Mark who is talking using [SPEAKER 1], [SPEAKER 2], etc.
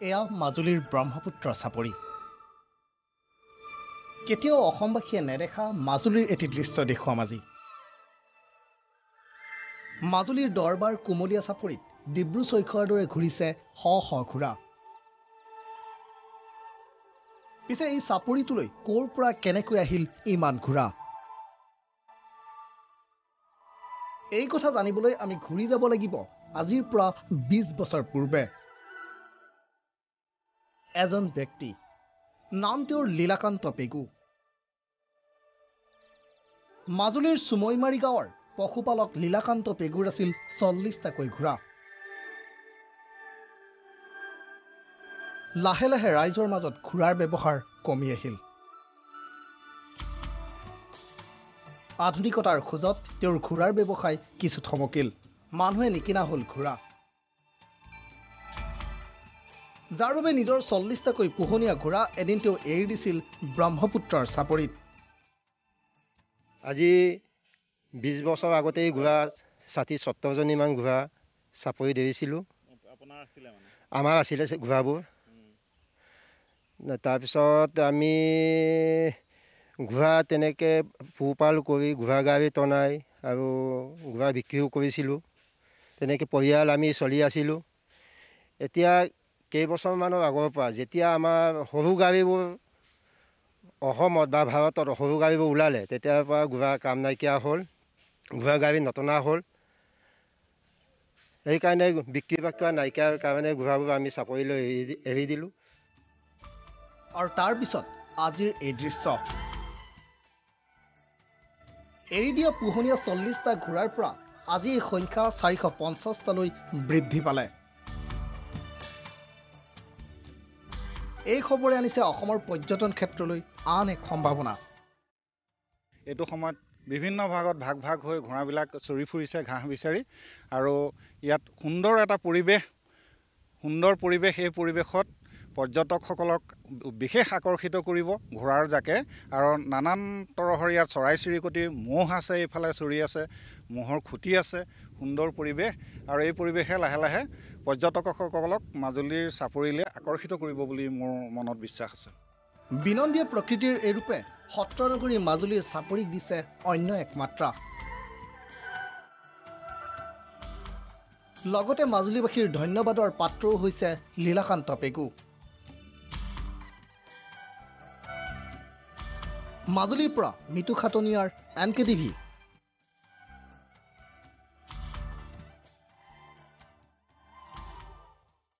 [SPEAKER 1] এয়া মাজুলীৰ ব্ৰহ্মপুত্ৰ চাপৰি। কেতিয়াও অসমবাসীয়ে নেদেখা মাজুলীৰ এটি দৃশ্য দেখুৱাম আজি। মাজুলীৰ দৰবাৰ কুমলীয়া চাপৰিত ডিব্ৰু চৈখোৱাৰ দৰে ঘূৰিছে শ শ ঘোঁৰা। পিছে এই চাপৰিটোলৈ ক'ৰ পৰা কেনেকৈ আহিল ইমান ঘোঁৰা? এই কথা জানিবলৈ আমি ঘূৰি যাব লাগিব আজিৰ পৰা ২০ বছৰ পূৰ্বে। এজন ব্যক্তি, নাম তেওঁৰ লীলাকান্ত পেগু। মাজুলীৰ চুমৈমাৰী গাঁৱৰ পশুপালক লীলাকান্ত পেগুৰ আছিল ৪০টাকৈ ঘোঁৰা। লাহে লাহে ৰাইজৰ মাজত ঘোঁৰাৰ ব্যৱহাৰ কমি আহিল। আধুনিকতাৰ খোজত তেওঁৰ ঘোঁৰাৰ ব্যৱসায় কিছু থমকিল। মানুহে নিকিনা হ'ল ঘোঁৰা, যাৰ বাবে নিজৰ ৪০টাকৈ পোহনীয়া ঘোঁৰা এদিন তেওঁ এৰি দিছিল ব্ৰহ্মপুত্ৰৰ চাপৰিত।
[SPEAKER 2] আজি ২০ বছৰ আগতেই ঘোঁৰা ৬০-৭০জনীমান ঘোঁৰা চাপৰিত এৰিছিলোঁ। আমাৰ আছিলে ঘোঁৰাবোৰ। তাৰপিছত আমি ঘোঁৰা তেনেকৈ পোহপাল কৰি ঘোঁৰা গাড়ী টনাই আৰু ঘোঁৰা বিক্ৰীও কৰিছিলোঁ। তেনেকৈ পৰিয়াল আমি চলি আছিলোঁ। এতিয়া কেইবছৰমানৰ আগৰ পৰা যেতিয়া আমাৰ সৰু গাড়ীবোৰ অসমত বা ভাৰতত সৰু গাড়ীবোৰ ওলালে, তেতিয়াৰ পৰা ঘোঁৰা কাম নাইকিয়া হ'ল, ঘোঁৰা গাড়ী নটনা হ'ল। সেইকাৰণে বিক্ৰী বাক্ৰা নাইকিয়াৰ কাৰণে ঘোঁৰাবোৰ আমি চাপৰিলৈ এৰি দিলোঁ।
[SPEAKER 1] আৰু তাৰপিছত আজিৰ এই দৃশ্য। এৰি দিয়া পোহনীয়া ৪০টা ঘোঁৰাৰ পৰা আজি এই সংখ্যা ৪৫০টালৈ বৃদ্ধি পালে। এই খবৰে আনিছে অসমৰ পৰ্যটন ক্ষেত্ৰলৈ আন এক সম্ভাৱনা।
[SPEAKER 3] এইটো সময়ত বিভিন্ন ভাগত ভাগ ভাগ হৈ ঘোঁৰাবিলাক চৰি ফুৰিছে ঘাঁহ বিচাৰি, আৰু ইয়াত সুন্দৰ এটা পৰিৱেশ। এই পৰিৱেশত পৰ্যটকসকলক বিশেষ আকৰ্ষিত কৰিব ঘোঁৰাৰ জাকে। আৰু নানান তৰহৰ ইয়াত চৰাই চিৰিকটি, ম'হ আছে, এইফালে চৰি আছে, ম'হৰ খুঁটি আছে, সুন্দৰ পৰিৱেশ। আৰু এই পৰিৱেশে লাহে লাহে পৰ্যটকসকলক মাজুলীৰ চাপৰিলৈ আকৰ্ষিত কৰিব বুলি মোৰ মনত বিশ্বাস আছে।
[SPEAKER 1] বিনন্দীয় প্ৰকৃতিৰ এই ৰূপে সত্ৰনগৰী মাজুলীৰ চাপৰিক দিছে অন্য এক মাত্ৰা। লগতে মাজুলীবাসীৰ ধন্যবাদৰ পাত্ৰও হৈছে লীলাকান্ত পেগু। মাজুলীৰ পৰা মিতু খাটনিয়াৰ NKTV।